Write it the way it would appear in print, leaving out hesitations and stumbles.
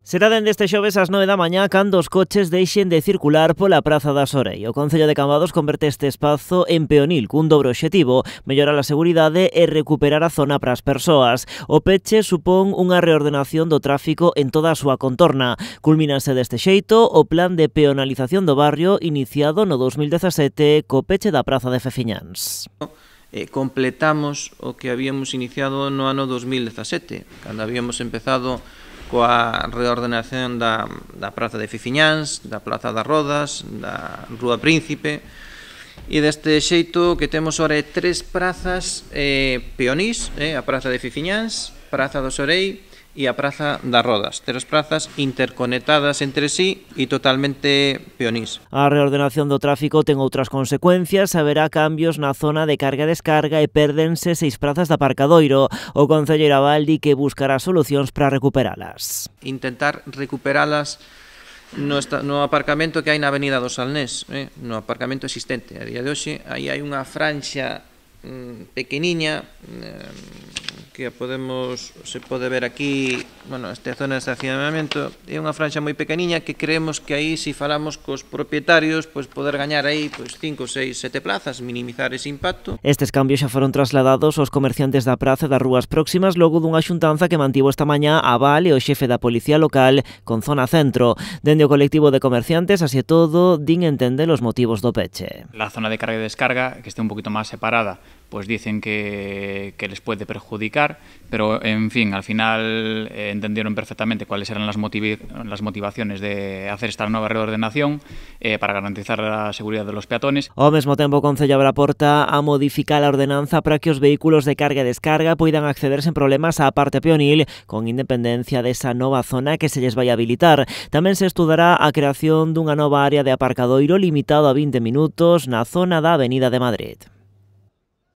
Será dende este xoves ás 9 da mañá cando os coches deixen de circular pola Praza da Sorei. O Concello de Cambados converte este espazo en peonil cun dobre obxectivo: mellorar a seguridade e recuperar a zona para as persoas. O peche supón unha reordenación do tráfico en toda a súa contorna. Culmínase deste xeito o plan de peonalización do barrio iniciado no 2017 co peche da Praza de Feciñáns. Completamos o que habíamos iniciado no ano 2017, cando habíamos empezado coa reordenación da Praza de Feciñáns, da Plaza das Rodas, da Rúa Príncipe, e deste xeito que temos ora tres prazas peonís, a Praza de Feciñáns, Praza do Sorei e a Praza das Rodas, tres prazas interconectadas entre sí e totalmente peonís. A reordenación do tráfico ten outras consecuencias, haberá cambios na zona de carga e descarga e pérdense 6 prazas de aparcadoiro. O concelleiro Abaldi que buscará solucións para recuperalas. Intentar recuperalas no aparcamento que hai na Avenida do Salnés, no aparcamento existente. A día de hoxe, aí hai unha franxa pequeniña que se pode ver aquí, esta zona de estacionamento, é unha franxa moi pequeniña que creemos que aí, se falamos cos propietarios, poder gañar aí 5, 6, 7 plazas, minimizar ese impacto. Estes cambios xa foron trasladados aos comerciantes da praza e das rúas próximas logo dunha xuntanza que mantivo esta mañá a Val e o xefe da Policía Local con zona centro. Dende o colectivo de comerciantes, así e todo, din entender os motivos do peche. La zona de carga y descarga, que esté un poquito más separada, pues dicen que les puede perjudicar, pero en fin, al final entendieron perfectamente cuáles eran las motivaciones de hacer esta nueva reordenación para garantizar la seguridad de los peatones. Ao mesmo tempo, o Concello abre a porta a modificar a ordenanza para que os vehículos de carga e descarga poidan acceder sen problemas á parte peonil, con independencia desa nova zona que se lles vai habilitar. Tamén se estudará a creación dunha nova área de aparcadoiro limitado a 20 minutos na zona da Avenida de Madrid.